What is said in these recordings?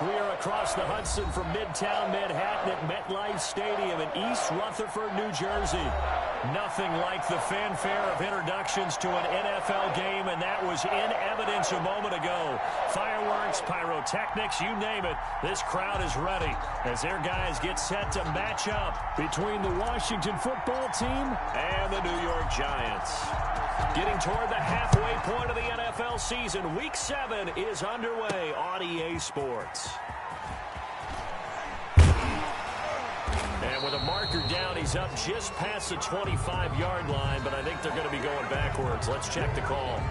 We are across the Hudson from Midtown Manhattan at MetLife Stadium in East Rutherford, New Jersey. Nothing like the fanfare of introductions to an NFL game, and that was in evidence a moment ago. Fireworks, pyrotechnics, you name it. This crowd is ready as their guys get set to match up between the Washington football team and the New York Giants. Getting toward the halfway point of the NFL season, Week 7 is underway on EA Sports. And with a marker down, he's up just past the 25-yard line, but I think they're going to be going backwards. Let's check the call.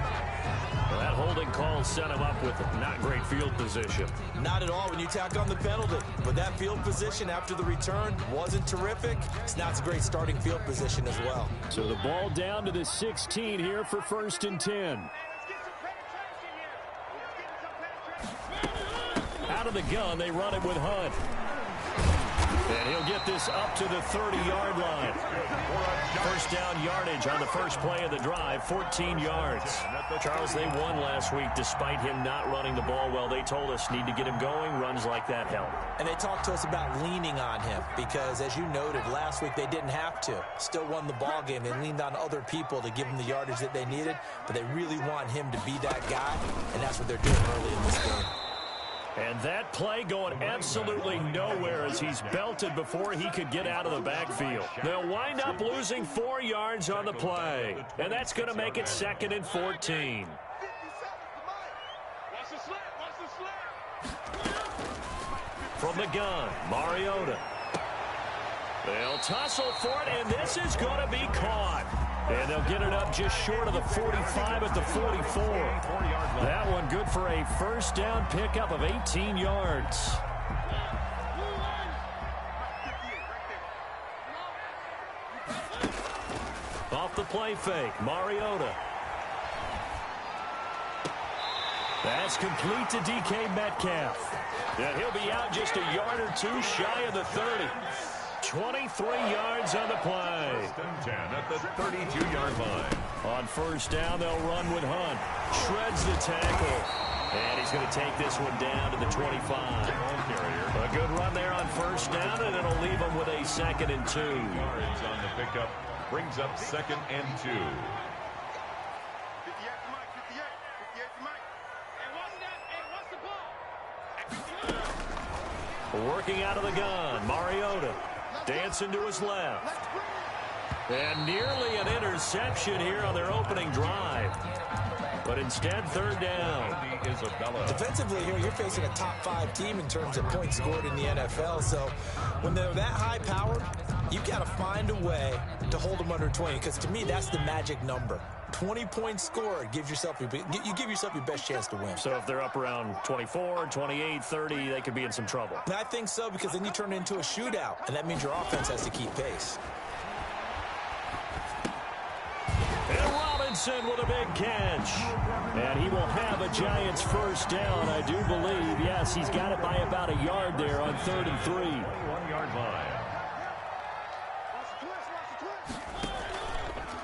Well, that holding call set him up with not great field position. Not at all when you tack on the penalty. But that field position after the return wasn't terrific. It's not a great starting field position as well. So the ball down to the 16 here for 1st and 10. Out of the gun, they run it with Hunt. And he'll get this up to the 30-yard line. First down yardage on the first play of the drive, 14 yards. Charles, they won last week despite him not running the ball well. They told us need to get him going. Runs like that help. And they talked to us about leaning on him because, as you noted, last week they didn't have to. Still won the ball game. They leaned on other people to give them the yardage that they needed, but they really want him to be that guy, and that's what they're doing early in this game. And that play going absolutely nowhere as he's belted before he could get out of the backfield. They'll wind up losing 4 yards on the play. And that's going to make it 2nd and 14. From the gun, Mariota. They'll tussle for it, and this is going to be caught. And they'll get it up just short of the 45 at the 44. That one good for a first down pickup of 18 yards. Off the play fake, Mariota. That's complete to DK Metcalf. And he'll be out just a yard or two shy of the 30. 23 yards on the play. 1st and 10 at the 32-yard line. On first down, they'll run with Hunt. Shreds the tackle. And he's going to take this one down to the 25. A good run there on first down, and it'll leave him with a 2nd and 2. Yards on the pickup brings up 2nd and 2. Working out of the gun, Mariota. Dancing to his left. And nearly an interception here on their opening drive. But instead, 3rd down. Defensively here, you're facing a top 5 team in terms of points scored in the NFL. So when they're that high-powered, you've got to find a way to hold them under 20. Because to me, that's the magic number. 20 points scored gives yourself you give yourself your best chance to win. So if they're up around 24, 28, 30, they could be in some trouble. And I think so, because then you turn it into a shootout, and that means your offense has to keep pace. And Robinson with a big catch. And he will have a Giants first down, I do believe. Yes, he's got it by about a yard there on 3rd and 3. 1-yard line.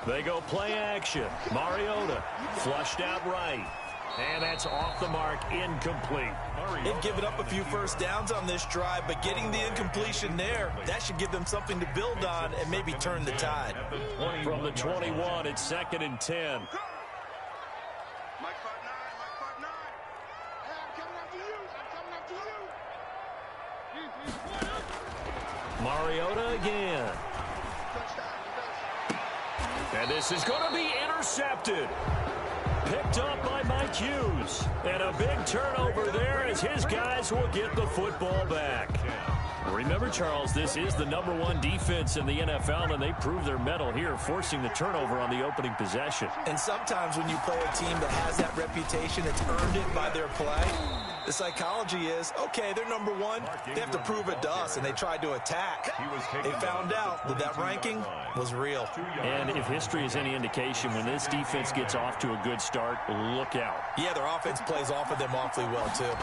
They go play action. Mariota flushed out right. And that's off the mark, incomplete. They've given up a few first downs on this drive, but getting the incompletion there, that should give them something to build on and maybe turn the tide. From the 21, it's 2nd and 10. Mariota again. And this is going to be intercepted. Picked up by Mike Hughes. And a big turnover there as his guys will get the football back. Remember, Charles, this is the #1 defense in the NFL, and they prove their mettle here, forcing the turnover on the opening possession. And sometimes when you play a team that has that reputation, it's earned it by their play. The psychology is, okay, they're #1. They have to prove it to us, and they tried to attack. They found out that that ranking was real. And if history is any indication, when this defense gets off to a good start, look out. Yeah, their offense plays off of them awfully well, too.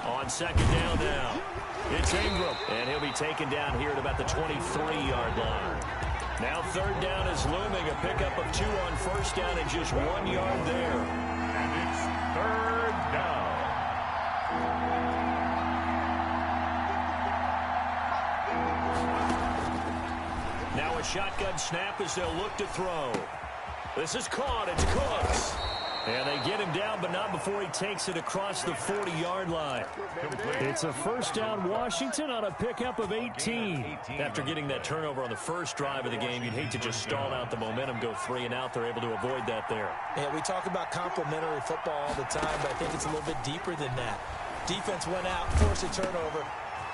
On 2nd down now, it's Ingram, and he'll be taken down here at about the 23-yard line. Now 3rd down is looming, a pickup of 2 on first down and just 1 yard there. And it's 3rd down. a shotgun snap as they'll look to throw. This is caught. It's Cooks. And they get him down, but not before he takes it across the 40-yard line. It's a first down Washington on a pickup of 18. After getting that turnover on the first drive of the game, you'd hate to just stall out the momentum, go 3 and out. They're able to avoid that there. Yeah, we talk about complementary football all the time, but I think it's a little bit deeper than that. Defense went out, forced a turnover,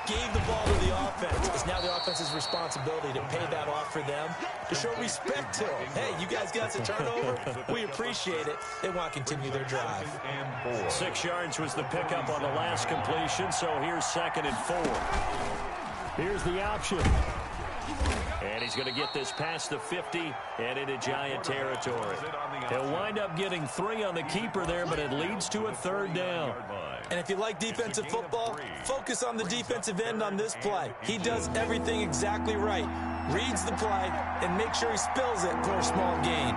gave the ball to the offense. It's now the offense's responsibility to pay that off for them, to show respect to them. Hey, you guys got a turnover? We appreciate it. They want to continue their drive. 6 yards was the pickup on the last completion, so here's 2nd and 4. Here's the option. And he's going to get this past the 50 and into Giant territory. He'll wind up getting 3 on the keeper there, but it leads to a 3rd down. And if you like defensive football, focus on the defensive end on this play. He does everything exactly right. Reads the play and makes sure he spills it for a small gain.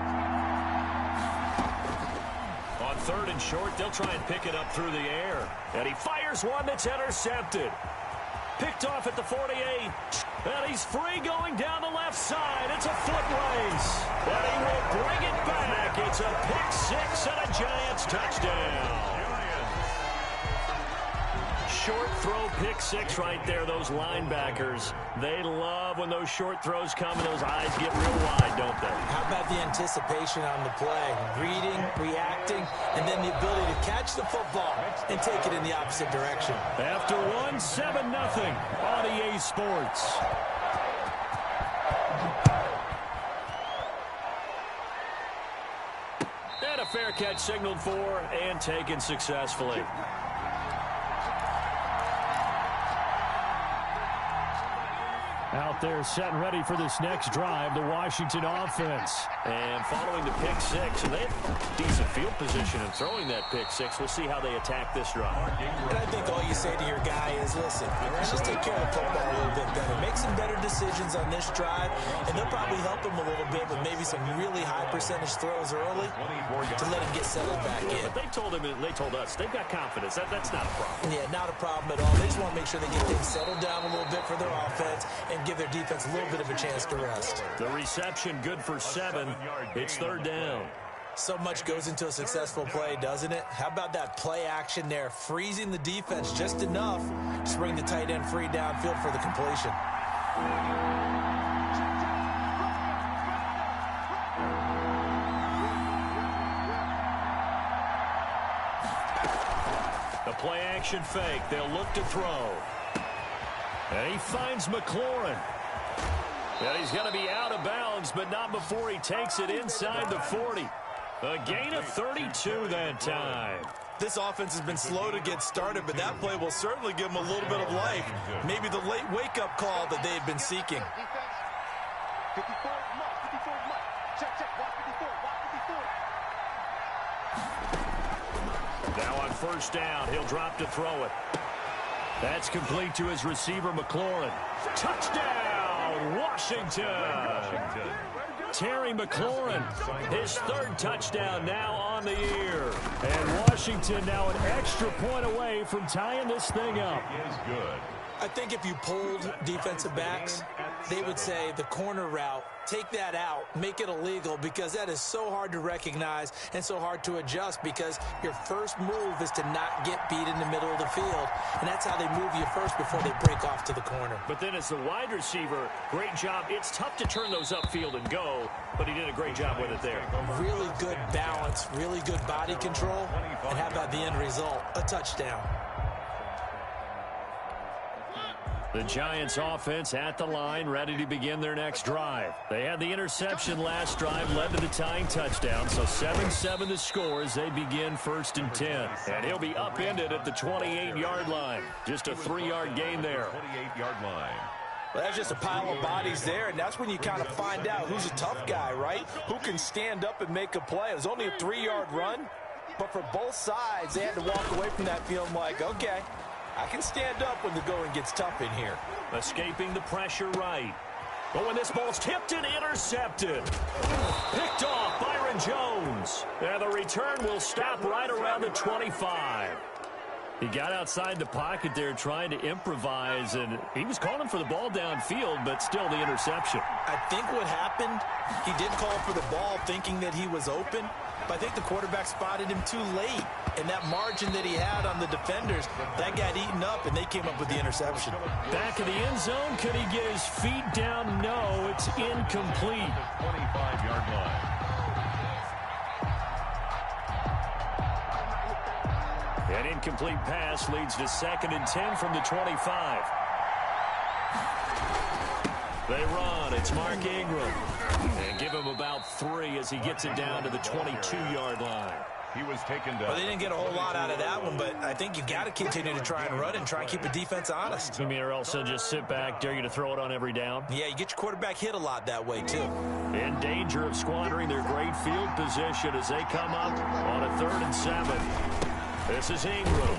On 3rd and short, they'll try and pick it up through the air. And he fires one that's intercepted. Picked off at the 48. And he's free going down the left side. It's a foot race. And he will bring it back. It's a pick 6 and a Giants touchdown. Short throw, pick 6 right there. Those linebackers, they love when those short throws come and those eyes get real wide, don't they? How about the anticipation on the play? Reading, reacting, and then the ability to catch the football and take it in the opposite direction. After 1, 7-0 on EA Sports. And a fair catch signaled for and taken successfully. Out there set and ready for this next drive, the Washington offense. And following the pick 6, and they have decent field position in throwing that pick 6. We'll see how they attack this drive. And I think all you say to your guy is, listen, let's just take care of the football a little bit better. Make some better decisions on this drive, and they'll probably help him a little bit with maybe some really high percentage throws early to let him get settled back in. But they told us, they've got confidence. That's not a problem. Yeah, not a problem at all. They just want to make sure they get things settled down a little bit for their offense and give their defense a little bit of a chance to rest. The reception good for 7. It's 3rd down. So much goes into a successful play, doesn't it? How about that play action there, freezing the defense just enough to bring the tight end free downfield for the completion. The play action fake. They'll look to throw. And he finds McLaurin. And he's going to be out of bounds, but not before he takes it inside the 40. A gain of 32 that time. This offense has been slow to get started, but that play will certainly give them a little bit of life. Maybe the late wake-up call that they had been seeking. Now on 1st down, he'll drop to throw it. That's complete to his receiver, McLaurin. Touchdown, Washington. Terry McLaurin, his 3rd touchdown now on the year. And Washington now an extra point away from tying this thing up. I think if you polled defensive backs, they would say the corner route, take that out, make it illegal, because that is so hard to recognize and so hard to adjust, because your first move is to not get beat in the middle of the field. And that's how they move you first before they break off to the corner. But then as the wide receiver, great job. It's tough to turn those upfield and go, but he did a great job with it there. Really good balance, really good body control. And how about the end result? A touchdown. The Giants offense at the line, ready to begin their next drive. They had the interception last drive, led to the tying touchdown, so 7-7 the score as they begin 1st and 10. And he'll be upended at the 28-yard line. Just a 3-yard gain there. 28-yard line. Well, that's just a pile of bodies there, and that's when you kind of find out who's a tough guy, right? Who can stand up and make a play. It was only a 3-yard run, but for both sides, they had to walk away from that feeling like, okay, I can stand up when the going gets tough in here. Escaping the pressure right. But when this ball's tipped and intercepted. Picked off Byron Jones. And the return will stop right around the 25. He got outside the pocket there trying to improvise, and he was calling for the ball downfield, but still the interception. I think what happened, he did call for the ball thinking that he was open, but I think the quarterback spotted him too late. And that margin that he had on the defenders, that got eaten up, and they came up with the interception. Back of the end zone, could he get his feet down? No, it's incomplete. 25-yard line. An incomplete pass leads to 2nd and 10 from the 25. They run. It's Mark Ingram. And give him about 3 as he gets it down to the 22-yard line. He was taken down. Well, they didn't get a whole lot out of that one, but I think you got to continue to try and run and try and keep the defense honest. I mean, or else they'll just sit back, dare you to throw it on every down. Yeah, you get your quarterback hit a lot that way, too. In danger of squandering their great field position as they come up on a 3rd and 7. This is Ingram.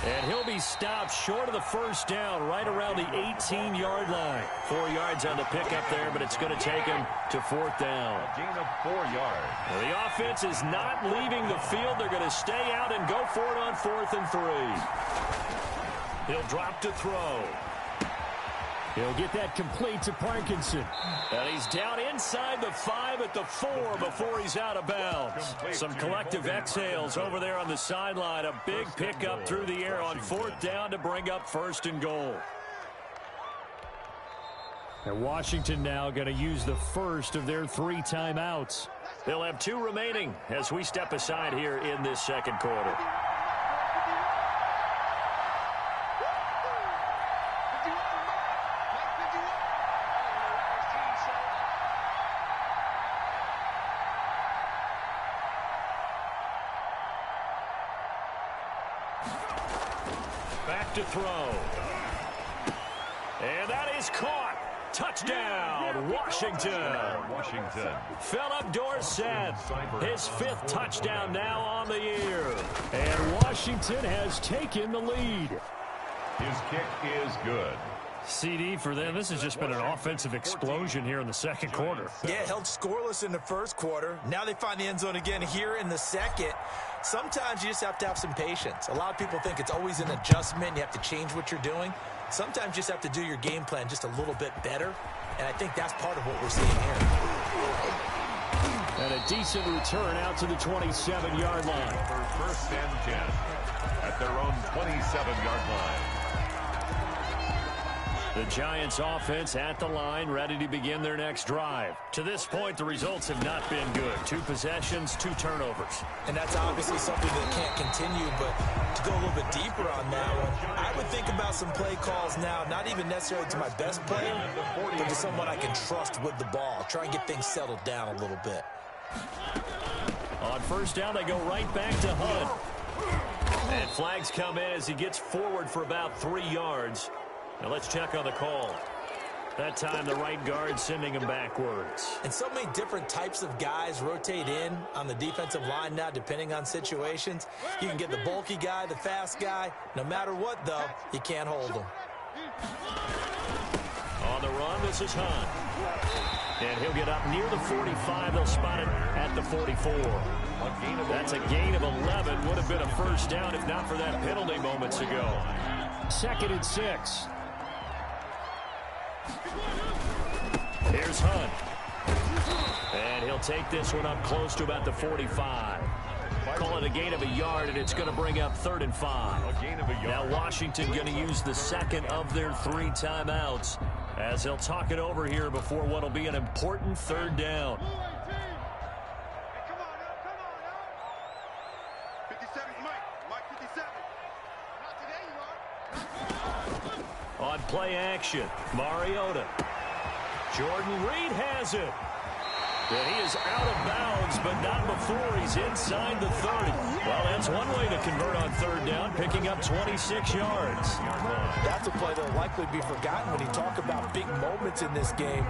And he'll be stopped short of the first down right around the 18-yard line. 4 yards on the pickup there, but it's going to take him to 4th down. A gain of 4 yards. Now, the offense is not leaving the field. They're going to stay out and go for it on 4th and 3. He'll drop to throw. He'll get that complete to Parkinson. And he's down inside the 5 at the 4 before he's out of bounds. Some collective exhales over there on the sideline. A big pickup through the air on 4th down to bring up 1st and goal. And Washington now going to use the first of their 3 timeouts. They'll have 2 remaining as we step aside here in this 2nd quarter. Back to throw. And that is caught. Touchdown, Washington. Philip Dorsett, his 5th touchdown now on the year. And Washington has taken the lead. His kick is good. CD for them. This has just been an offensive explosion here in the 2nd quarter. Yeah, held scoreless in the 1st quarter. Now they find the end zone again here in the 2nd. Sometimes you just have to have some patience. A lot of people think it's always an adjustment. You have to change what you're doing. Sometimes you just have to do your game plan just a little bit better. And I think that's part of what we're seeing here. And a decent return out to the 27-yard line. For 1st and 10 at their own 27-yard line. The Giants offense at the line, ready to begin their next drive. To this point, the results have not been good. 2 possessions, 2 turnovers. And that's obviously something that can't continue, but to go a little bit deeper on that one, I would think about some play calls now, not even necessarily to my best player, but to someone I can trust with the ball. Try and get things settled down a little bit. On 1st down, they go right back to Hunt. And flags come in as he gets forward for about 3 yards. Now let's check on the call. That time the right guard sending him backwards. And so many different types of guys rotate in on the defensive line now depending on situations. You can get the bulky guy, the fast guy. No matter what, though, you can't hold them. On the run, this is Hunt. And he'll get up near the 45. They'll spot it at the 44. That's a gain of 11. Would have been a 1st down if not for that penalty moments ago. 2nd and 6. Here's Hunt. And he'll take this one up close to about the 45. Call it a gain of a yard, and it's going to bring up 3rd and 5. Now Washington going to use the 2nd of their 3 timeouts as they'll talk it over here before what will be an important 3rd down. On play action, Mariota. Jordan Reed has it. And he is out of bounds, but not before he's inside the 30. Well, that's one way to convert on 3rd down, picking up 26 yards. That's a play that will likely be forgotten when you talk about big moments in this game.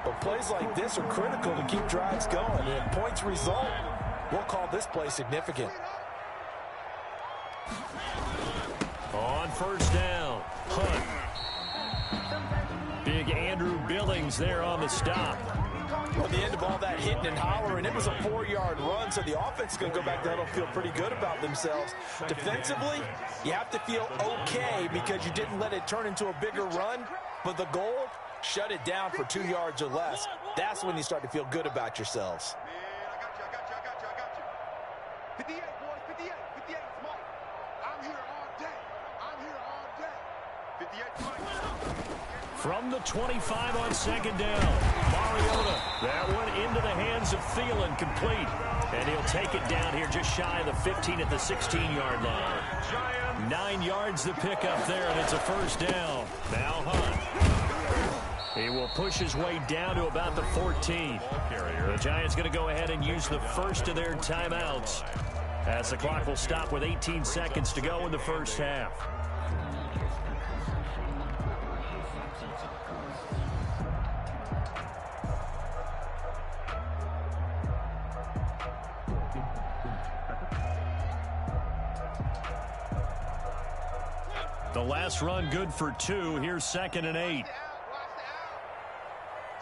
But plays like this are critical to keep drives going. And if points result, we'll call this play significant. On 1st down, Hunt. Big Andrew Billings there on the stop. Well, the end of all that hitting and hollering, it was a 4-yard run, so the offense is going to go back to huddle and feel pretty good about themselves. Defensively, you have to feel okay because you didn't let it turn into a bigger run, but the goal, shut it down for 2 yards or less. That's when you start to feel good about yourselves. I got you. 58, boys, 58, 58, Mike. I'm here all day. 58, Mike. From the 25 on second down, Mariota. That one into the hands of Thielen, complete. And he'll take it down here just shy of the 15 at the 16-yard line. 9 yards the pickup there, and it's a first down. Now Hunt. He will push his way down to about the 14. The Giants going to go ahead and use the first of their timeouts, as the clock will stop with 18 seconds to go in the first half. The last run good for 2. Here's 2nd and 8.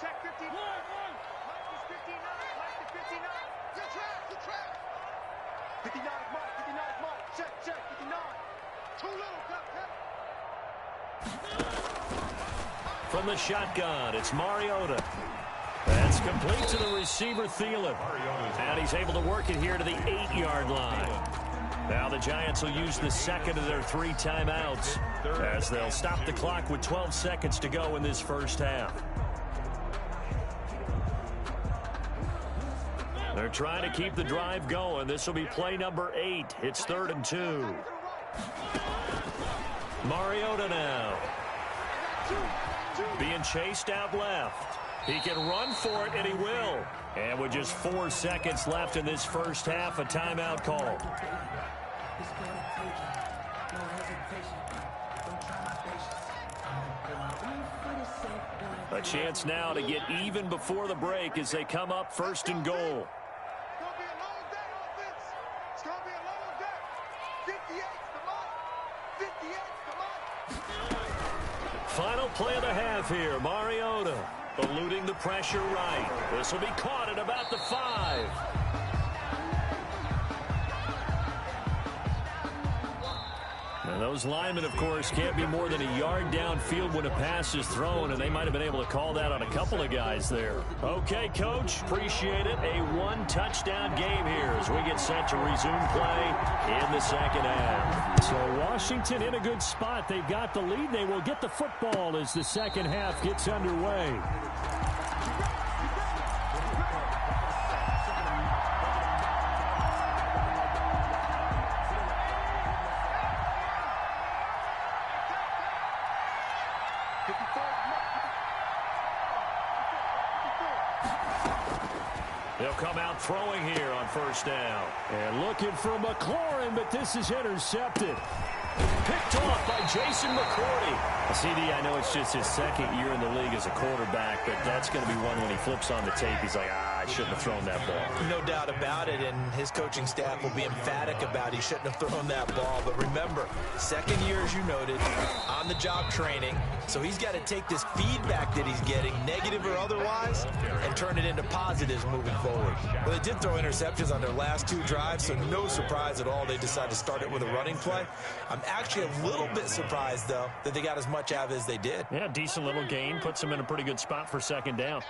Check 59. Mike is 59. Mike is 59. Good track. 59 Mike. Check. 59. Too little. From the shotgun, it's Mariota. That's complete to the receiver, Thielen. And he's able to work it here to the 8-yard line. Now the Giants will use the second of their 3 timeouts, as they'll stop the clock with 12 seconds to go in this first half. They're trying to keep the drive going. This will be play number 8. It's 3rd and 2. Mariota now. Being chased out left. He can run for it, and he will. And with just 4 seconds left in this first half, a timeout call. A chance now to get even before the break as they come up 1st and goal. It's going to be a long day, offense. It's going to be a long day. 58's the mark. 58's the mark. Final play of the half here. Mariota eluding the pressure right. This will be caught at about the 5. And those linemen, of course, can't be more than a yard downfield when a pass is thrown, and they might have been able to call that on a couple of guys there. Okay, Coach, appreciate it. A 1-touchdown game here as we get set to resume play in the second half. So Washington in a good spot. They've got the lead. They will get the football as the second half gets underway. They'll come out throwing here on first down. And looking for McLaurin, but this is intercepted. Picked off by Jason McCourty. CD, I know it's just his 2nd year in the league as a quarterback, but that's going to be one when he flips on the tape. He's like, I shouldn't have thrown that ball. No doubt about it, and his coaching staff will be emphatic about he shouldn't have thrown that ball. But remember, 2nd year, as you noted, on-the-job training, so he's got to take this feedback that he's getting, negative or otherwise, and turn it into positives moving forward. Well, they did throw interceptions on their last 2 drives, so no surprise at all they decided to start it with a running play. I'm actually a little bit surprised, though, that they got as much out of it as they did. Yeah, decent little gain. Puts them in a pretty good spot for 2nd down.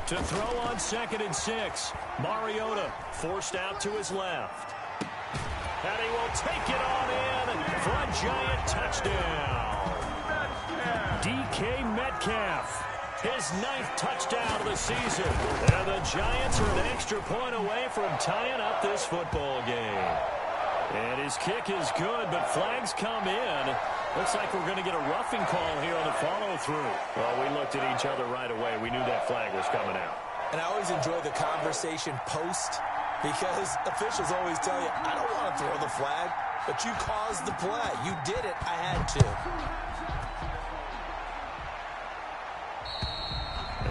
To throw on 2nd and 6. Mariota forced out to his left. And he will take it on in for a giant touchdown. DK Metcalf. His 9th touchdown of the season. And the Giants are an extra point away from tying up this football game. And his kick is good, but flags come in. Looks like we're going to get a roughing call here on the follow-through. Well, we looked at each other right away. We knew that flag was coming out. And I always enjoy the conversation post, because officials always tell you, I don't want to throw the flag, but you caused the play. You did it. I had to.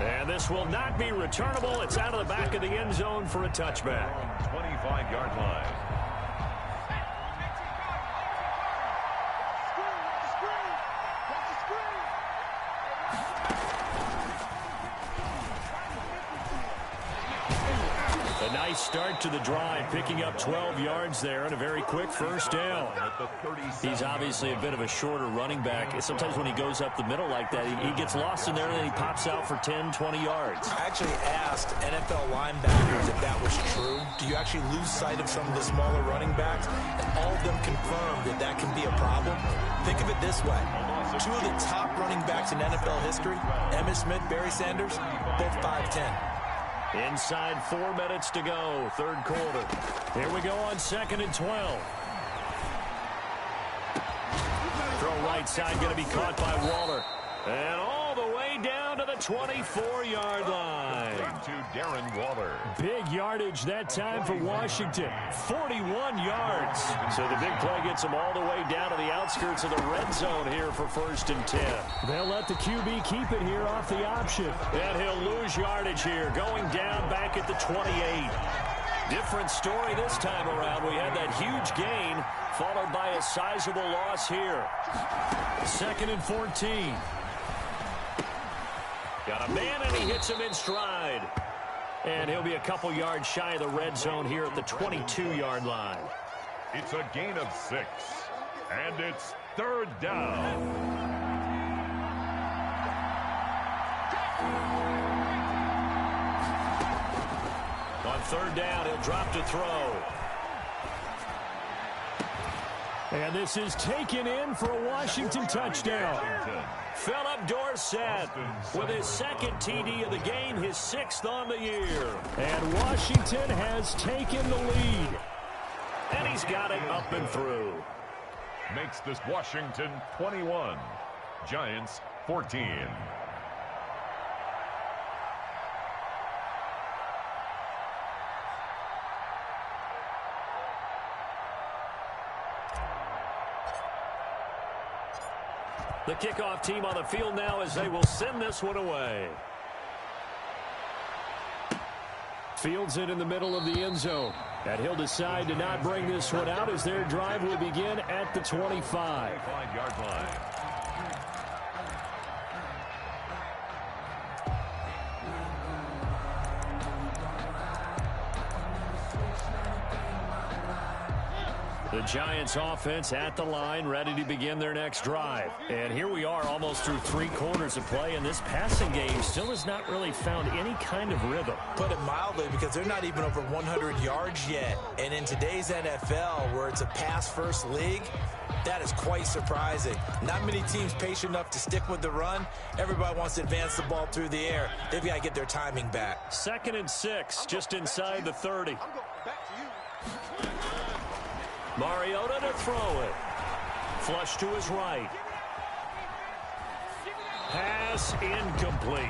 And this will not be returnable. It's out of the back of the end zone for a touchback. 25-yard line. A nice start to the drive, picking up 12 yards there and a very quick first down. He's obviously a bit of a shorter running back. Sometimes when he goes up the middle like that, he gets lost in there and then he pops out for 10, 20 yards. I actually asked NFL linebackers if that was true. Do you actually lose sight of some of the smaller running backs? And all of them confirmed that that can be a problem. Think of it this way. Two of the top running backs in NFL history, Emmitt Smith, Barry Sanders, both 5'10". Inside 4 minutes to go, third quarter. Here we go on 2nd and 12. Throw right side, going to be caught by Waller. And all the way down to the 24-yard line. To Darren Waller. Big yardage that time for Washington. 41 yards. So the big play gets them all the way down to the outskirts of the red zone here for 1st and 10. They'll let the QB keep it here off the option. And he'll lose yardage here, going down back at the 28. Different story this time around. We had that huge gain, followed by a sizable loss here. 2nd and 14. Got a man, and he hits him in stride. And he'll be a couple yards shy of the red zone here at the 22-yard line. It's a gain of 6, and it's 3rd down. On 3rd down, he'll drop to throw. And this is taken in for a Washington touchdown. Philip Dorsett with his 2nd TD of the game, his 6th on the year. And Washington has taken the lead. And he's got it up and through. Makes this Washington 21, Giants 14. The kickoff team on the field now as they will send this one away. Fields it in the middle of the end zone. And he'll decide to not bring this one out as their drive will begin at the 25. 5-yard line. The Giants offense at the line, ready to begin their next drive. And here we are almost through 3 quarters of play, and this passing game still has not really found any kind of rhythm. Put it mildly, because they're not even over 100 yards yet. And in today's NFL, where it's a pass-first league, that is quite surprising. Not many teams patient enough to stick with the run. Everybody wants to advance the ball through the air. They've got to get their timing back. 2nd and 6, just inside the 30. Mariota to throw it. Flush to his right. Pass incomplete.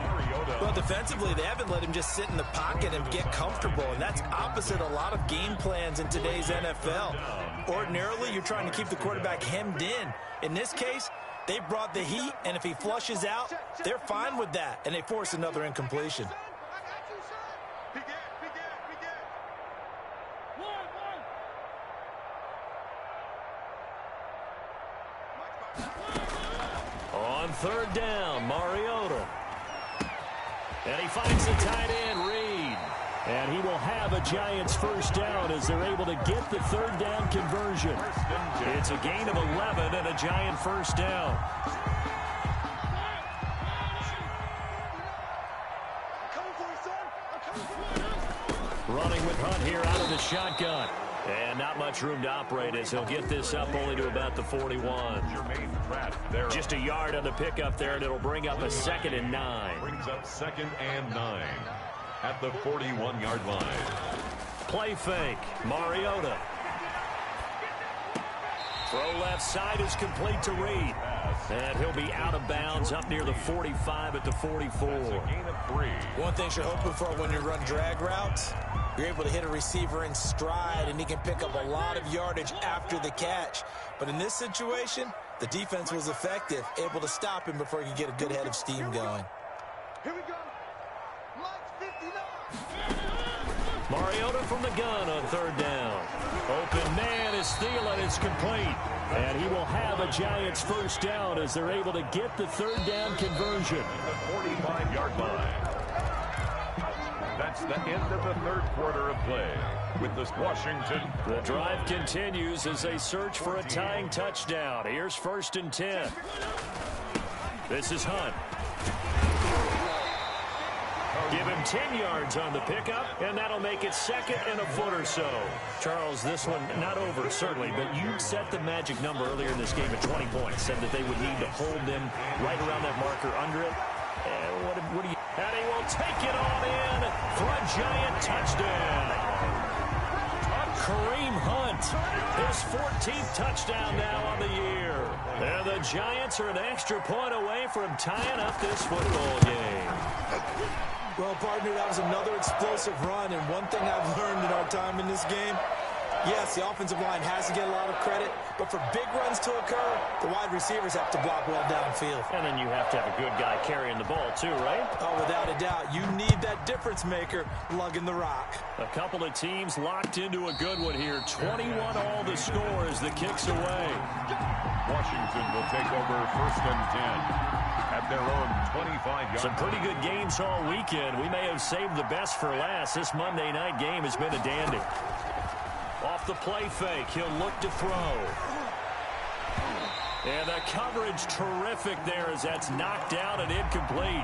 Well, defensively, they haven't let him just sit in the pocket and get comfortable, and that's opposite a lot of game plans in today's NFL. Ordinarily, you're trying to keep the quarterback hemmed in. In this case, they brought the heat, and if he flushes out, they're fine with that, and they force another incompletion. On 3rd down, Mariota. And he finds the tight end, Reed. And he will have a Giants first down as they're able to get the 3rd down conversion. It's a gain of 11 and a Giant first down. Running with Hunt here out of the shotgun. And not much room to operate as he'll get this up only to about the 41. Just a yard on the pickup there, and it'll bring up a 2nd and 9. Brings up 2nd and 9 at the 41-yard line. Play fake. Mariota. Throw left side is complete to Reed. And he'll be out of bounds up near the 45 at the 44. Gain of 3. One thing you're hoping for when you run drag routes, you're able to hit a receiver in stride, and he can pick up a lot of yardage after the catch. But in this situation, the defense was effective, able to stop him before he could get a good head of steam going. Here we go. Lights 59. Mariota from the gun on 3rd down. Open man is Thielen. It's complete. And he will have a Giants first down as they're able to get the 3rd down conversion. The 45-yard line. That's the end of the third quarter of play. With this Washington. The drive continues as they search for a tying touchdown. Here's 1st and 10. This is Hunt. Give him 10 yards on the pickup, and that'll make it 2nd and a foot or so. Charles, this one not over, certainly, but you set the magic number earlier in this game at 20 points. Said that they would need to hold them right around that marker under it. What do you... And he will take it on in for a giant touchdown. Kareem Hunt, his 14th touchdown now on the year. And the Giants are an extra point away from tying up this football game. Well, partner, that was another explosive run, and one thing I've learned in our time in this game, yes, the offensive line has to get a lot of credit, but for big runs to occur, the wide receivers have to block well downfield. And then you have to have a good guy carrying the ball too, right? Oh, without a doubt. You need that difference maker lugging the rock. A couple of teams locked into a good one here. 21 all the score as the kick's away. Washington will take over 1st and 10. At their own 25-yard. Some pretty good games all weekend. We may have saved the best for last. This Monday night game has been a dandy. Off the play fake, he'll look to throw. And the coverage terrific there as that's knocked out and incomplete.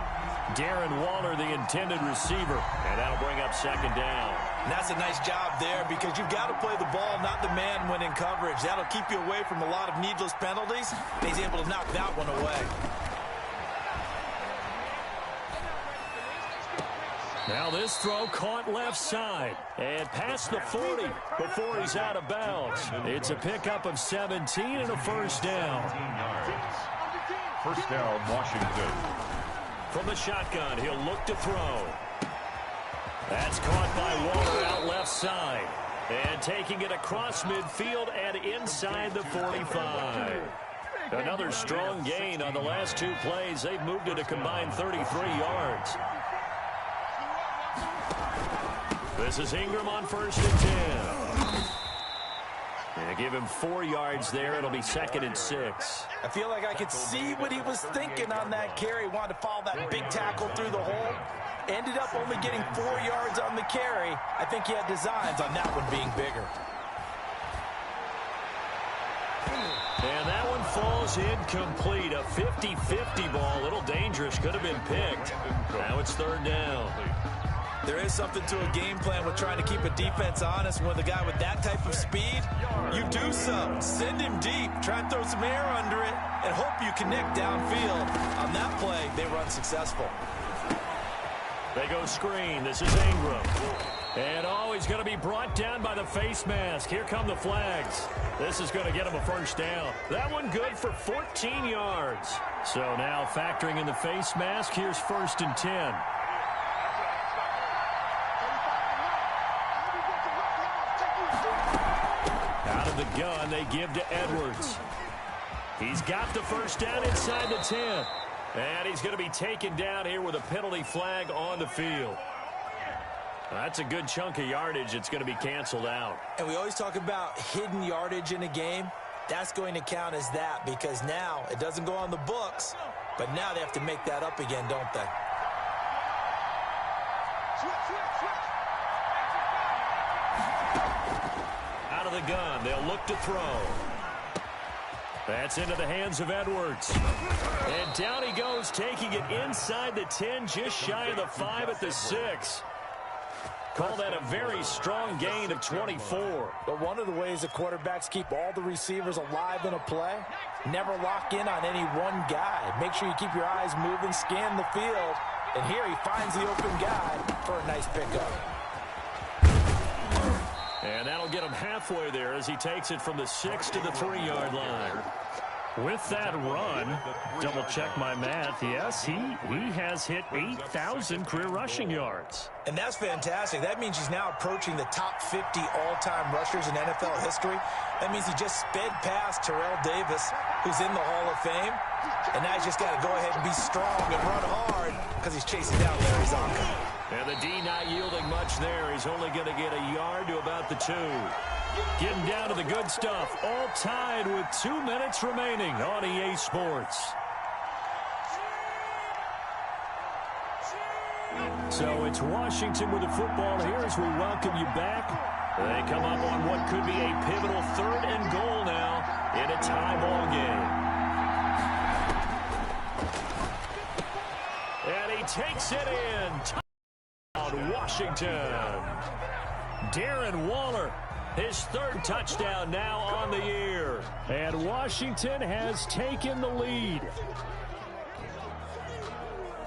Darren Waller, the intended receiver. And that'll bring up 2nd down. And that's a nice job there because you've got to play the ball, not the man when in coverage. That'll keep you away from a lot of needless penalties. And he's able to knock that one away. Now this throw caught left side and past the 40 before he's out of bounds. It's a pickup of 17 and a 1st down. 1st down, Washington. From the shotgun, he'll look to throw. That's caught by Waller out left side. And taking it across midfield and inside the 45. Another strong gain on the last 2 plays. They've moved it a combined 33 yards. This is Ingram on 1st and 10. And give him 4 yards there. It'll be 2nd and 6. I feel like I could see what he was thinking on that carry. Wanted to follow that big tackle through the hole. Ended up only getting 4 yards on the carry. I think he had designs on that one being bigger. And that one falls incomplete. A 50-50 ball. A little dangerous. Could have been picked. Now it's 3rd down. There is something to a game plan with trying to keep a defense honest. With a guy with that type of speed, you do so. Send him deep. Try and throw some air under it and hope you connect downfield. On that play, they were unsuccessful. They go screen. This is Ingram. And he's going to be brought down by the face mask. Here come the flags. This is going to get him a 1st down. That one good for 14 yards. So now factoring in the face mask, here's 1st and 10. Out of the gun, they give to Edwards. He's got the 1st down inside the 10. And he's going to be taken down here with a penalty flag on the field. That's a good chunk of yardage. It's going to be canceled out. And we always talk about hidden yardage in a game. That's going to count as that because now it doesn't go on the books, but now they have to make that up again, don't they? Out of the gun, they'll look to throw. That's into the hands of Edwards. And down he goes, taking it inside the 10, just shy of the 5 at the 6. Call that a very strong gain of 24. But one of the ways the quarterbacks keep all the receivers alive in a play, never lock in on any one guy. Make sure you keep your eyes moving, scan the field, and here he finds the open guy for a nice pickup. And that'll get him halfway there as he takes it from the 6 to the 3-yard line. With that run, double-check my math, yes, he has hit 8,000 career rushing yards. And that's fantastic. That means he's now approaching the top 50 all-time rushers in NFL history. That means he just sped past Terrell Davis, who's in the Hall of Fame. And now he's just got to go ahead and be strong and run hard because he's chasing down Larry Zonka. And the D not yielding much there. He's only going to get a yard to about the 2. Getting down to the good stuff. All tied with 2 minutes remaining on EA Sports. So it's Washington with the football here as we welcome you back. They come up on what could be a pivotal 3rd and goal now in a tie ball game. And he takes it in. Touchdown, Washington. Darren Waller, his 3rd touchdown now on the year. And Washington has taken the lead.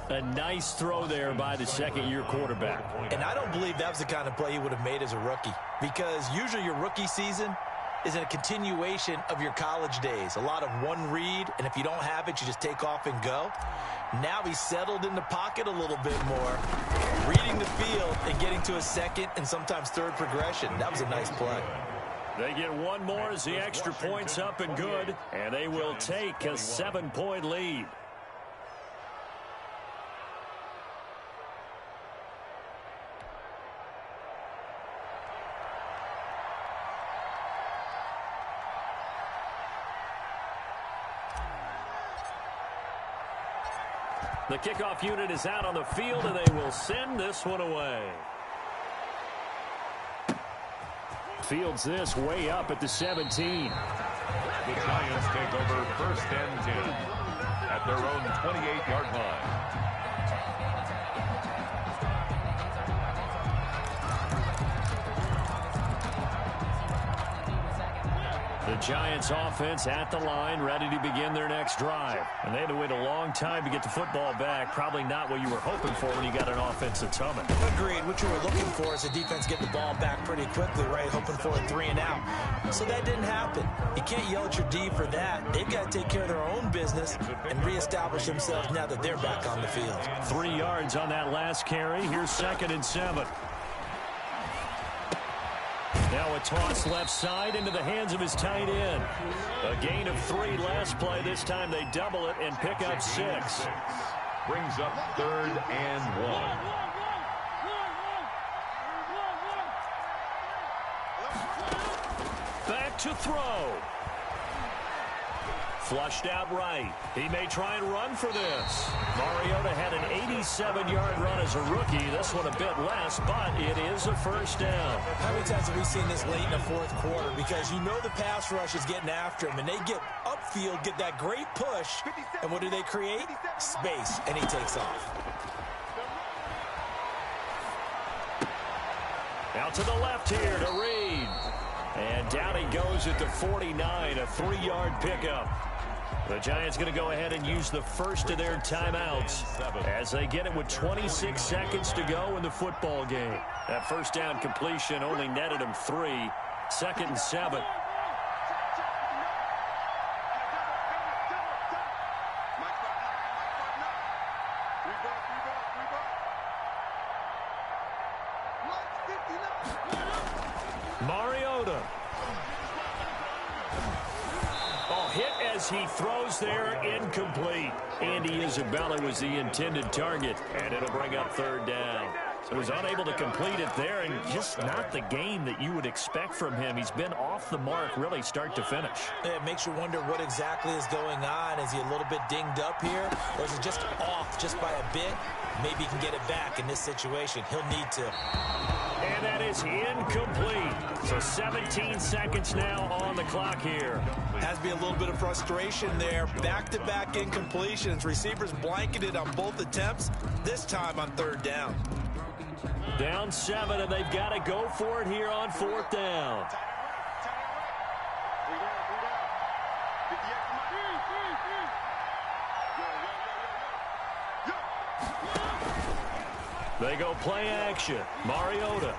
A nice throw there by the second-year quarterback. And I don't believe that was the kind of play he would have made as a rookie, because usually your rookie season is a continuation of your college days. A lot of one read, and if you don't have it, you just take off and go. Now he's settled in the pocket a little bit more, reading the field and getting to a second and sometimes third progression. That was a nice play. They get one more as the extra point's up and good, and they will take a 7-point lead. The kickoff unit is out on the field, and they will send this one away. Fields this way up at the 17. The Giants take over 1st and 10 at their own 28-yard line. The Giants offense at the line, ready to begin their next drive. And they had to wait a long time to get the football back. Probably not what you were hoping for when you got an offense that's humming. Agreed. What you were looking for is the defense get the ball back pretty quickly, right? Hoping for a 3 and out. So that didn't happen. You can't yell at your D for that. They've got to take care of their own business and reestablish themselves now that they're back on the field. 3 yards on that last carry. Here's 2nd and 7. Now a toss left side into the hands of his tight end. A gain of 3 last play. This time they double it and pick up 6. Brings up 3rd and 1. Back to throw. Flushed out right. He may try and run for this. Mariota had an 87-yard run as a rookie. This one a bit less, but it is a 1st down. How many times have we seen this late in the 4th quarter? Because you know the pass rush is getting after him, and they get upfield, get that great push, and what do they create? Space, and he takes off. Out to the left here to Reed. And down he goes at the 49, a 3-yard pickup. The Giants going to go ahead and use the first of their timeouts as they get it with 26 seconds to go in the football game. That 1st down completion only netted him 3. 2nd and 7. Mariota. Oh, hit as he throws there, incomplete. Andy Isabella was the intended target, and it'll bring up 3rd down. So he's unable to complete it there, and just not the game that you would expect from him. He's been off the mark really start to finish. It makes you wonder what exactly is going on. Is he a little bit dinged up here, or is it just off just by a bit? Maybe he can get it back in this situation. He'll need to. And that is incomplete. So 17 seconds now on the clock here. Has to be a little bit of frustration there. Back-to-back incompletions. Receivers blanketed on both attempts, this time on 3rd down. Down 7, and they've got to go for it here on 4th down. They go play action. Mariota.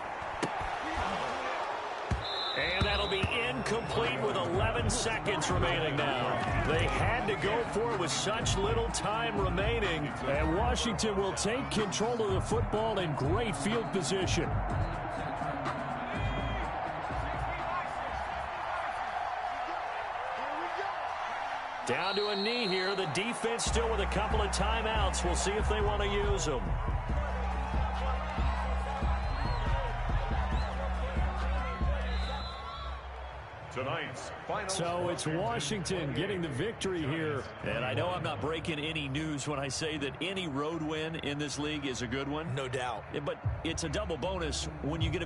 And that'll be incomplete with 11 seconds remaining now. They had to go for it with such little time remaining. And Washington will take control of the football in great field position. Down to a knee here. The defense still with a couple of timeouts. We'll see if they want to use them. Tonight's final. So it's Washington getting the victory here. And I know I'm not breaking any news when I say that any road win in this league is a good one. No doubt. But it's a double bonus when you get a